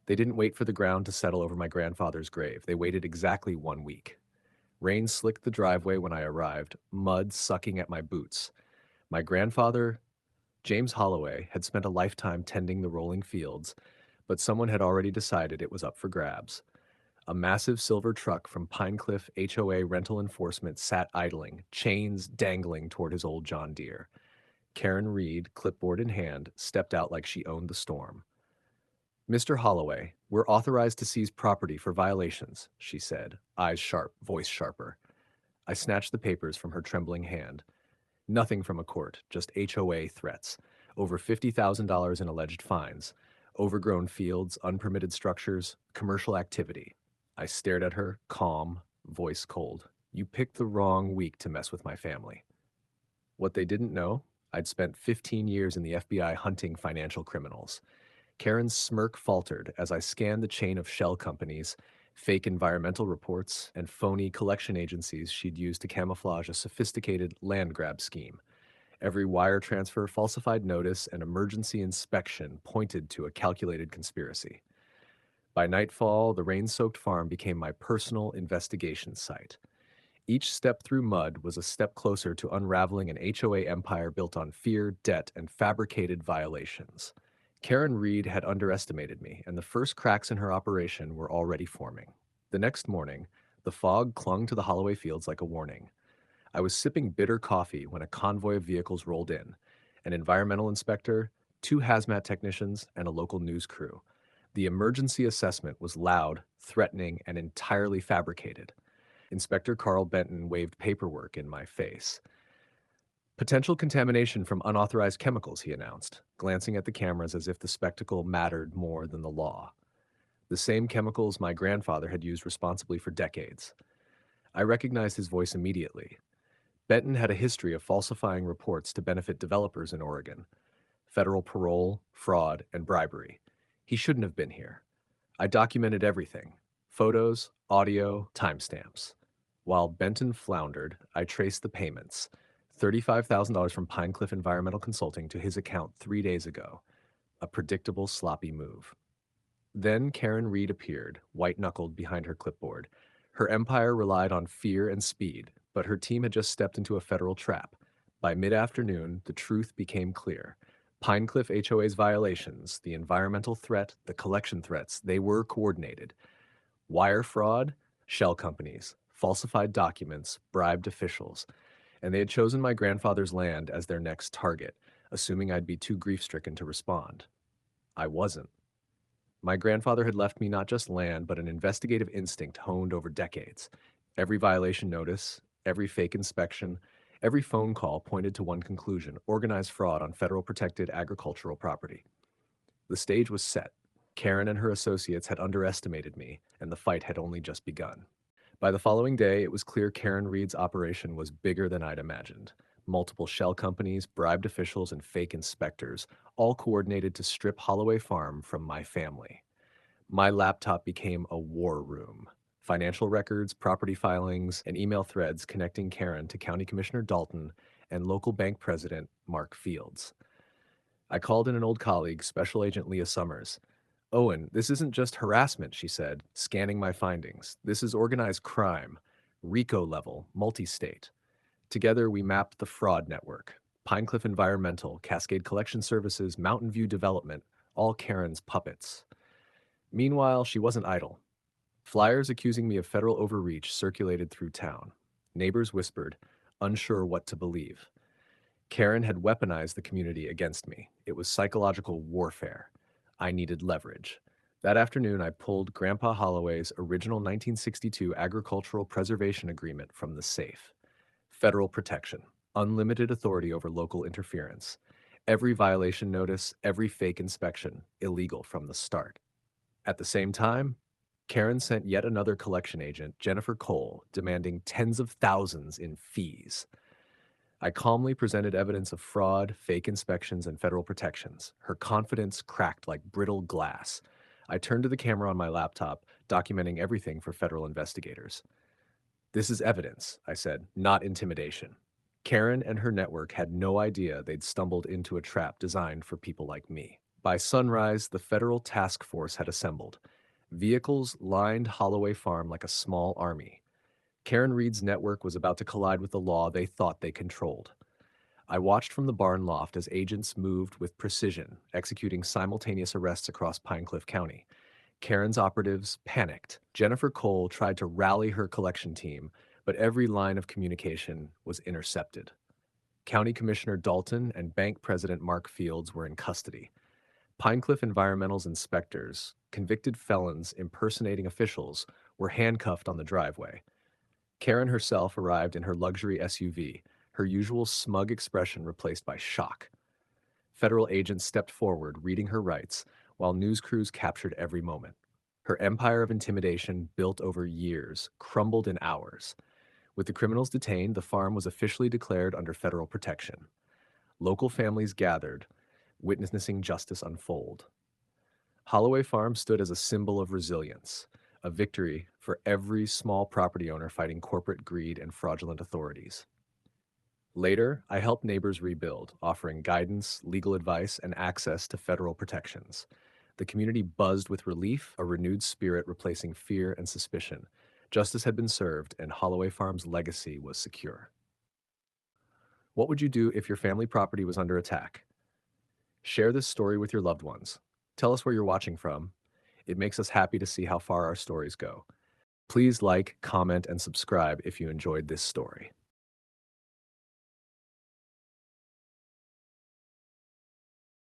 They didn't wait for the ground to settle over my grandfather's grave. They waited exactly 1 week. Rain slicked the driveway when I arrived, mud sucking at my boots. My grandfather, James Holloway, had spent a lifetime tending the rolling fields, but someone had already decided it was up for grabs. A massive silver truck from Pinecliff HOA Rental Enforcement sat idling, chains dangling toward his old John Deere. Karen Reed, clipboard in hand, stepped out like she owned the storm. "Mr. Holloway, we're authorized to seize property for violations," she said, eyes sharp, voice sharper. I snatched the papers from her trembling hand. Nothing from a court, just HOA threats. Over $50,000 in alleged fines. Overgrown fields, unpermitted structures, commercial activity. I stared at her, calm, voice cold. "You picked the wrong week to mess with my family." What they didn't know, I'd spent 15 years in the FBI hunting financial criminals. Karen's smirk faltered as I scanned the chain of shell companies, fake environmental reports, and phony collection agencies she'd used to camouflage a sophisticated land grab scheme. Every wire transfer, falsified notice, and emergency inspection pointed to a calculated conspiracy. By nightfall, the rain-soaked farm became my personal investigation site. Each step through mud was a step closer to unraveling an HOA empire built on fear, debt, and fabricated violations. Karen Reed had underestimated me, and the first cracks in her operation were already forming. The next morning, the fog clung to the Holloway fields like a warning. I was sipping bitter coffee when a convoy of vehicles rolled in, an environmental inspector, two hazmat technicians, and a local news crew. The emergency assessment was loud, threatening, and entirely fabricated. Inspector Carl Benton waved paperwork in my face. "Potential contamination from unauthorized chemicals," he announced, glancing at the cameras as if the spectacle mattered more than the law. The same chemicals my grandfather had used responsibly for decades. I recognized his voice immediately. Benton had a history of falsifying reports to benefit developers in Oregon. Federal parole, fraud, and bribery. He shouldn't have been here. I documented everything: photos, audio, timestamps. While Benton floundered, I traced the payments: $35,000 from Pinecliff Environmental Consulting to his account 3 days ago. A predictable, sloppy move. Then Karen Reed appeared, white-knuckled behind her clipboard. Her empire relied on fear and speed, but her team had just stepped into a federal trap. By mid-afternoon, the truth became clear. Pinecliff HOA's violations, the environmental threat, the collection threats, they were coordinated. Wire fraud, shell companies, falsified documents, bribed officials, and they had chosen my grandfather's land as their next target, assuming I'd be too grief-stricken to respond. I wasn't. My grandfather had left me not just land, but an investigative instinct honed over decades. Every violation notice, every fake inspection, every phone call pointed to one conclusion: organized fraud on federal protected agricultural property. The stage was set. Karen and her associates had underestimated me, and the fight had only just begun. By the following day, it was clear Karen Reed's operation was bigger than I'd imagined. Multiple shell companies, bribed officials, and fake inspectors, all coordinated to strip Holloway Farm from my family. My laptop became a war room. Financial records, property filings, and email threads connecting Karen to County Commissioner Dalton and local bank president Mark Fields. I called in an old colleague, Special Agent Leah Summers. "Owen, this isn't just harassment," she said, scanning my findings. "This is organized crime, RICO level, multi-state." Together, we mapped the fraud network: Pinecliff Environmental, Cascade Collection Services, Mountain View Development, all Karen's puppets. Meanwhile, she wasn't idle. Flyers accusing me of federal overreach circulated through town. Neighbors whispered, unsure what to believe. Karen had weaponized the community against me. It was psychological warfare. I needed leverage. That afternoon, I pulled Grandpa Holloway's original 1962 Agricultural Preservation Agreement from the safe. Federal protection, unlimited authority over local interference. Every violation notice, every fake inspection, illegal from the start. At the same time, Karen sent yet another collection agent, Jennifer Cole, demanding tens of thousands in fees. I calmly presented evidence of fraud, fake inspections, and federal protections. Her confidence cracked like brittle glass. I turned to the camera on my laptop, documenting everything for federal investigators. "This is evidence," I said, "not intimidation." Karen and her network had no idea they'd stumbled into a trap designed for people like me. By sunrise, the federal task force had assembled. Vehicles lined Holloway Farm like a small army. Karen Reed's network was about to collide with the law they thought they controlled. I watched from the barn loft as agents moved with precision, executing simultaneous arrests across Pinecliff County. Karen's operatives panicked. Jennifer Cole tried to rally her collection team, but every line of communication was intercepted. County Commissioner Dalton and Bank President Mark Fields were in custody. Pinecliff Environmental's inspectors, convicted felons impersonating officials, were handcuffed on the driveway. Karen herself arrived in her luxury SUV, her usual smug expression replaced by shock. Federal agents stepped forward, reading her rights, while news crews captured every moment. Her empire of intimidation, built over years, crumbled in hours. With the criminals detained, the farm was officially declared under federal protection. Local families gathered, witnessing justice unfold. Holloway Farm stood as a symbol of resilience, a victory for every small property owner fighting corporate greed and fraudulent authorities. Later, I helped neighbors rebuild, offering guidance, legal advice, and access to federal protections. The community buzzed with relief, a renewed spirit replacing fear and suspicion. Justice had been served, and Holloway Farm's legacy was secure. What would you do if your family property was under attack? Share this story with your loved ones. Tell us where you're watching from. It makes us happy to see how far our stories go. Please like, comment, and subscribe if you enjoyed this story.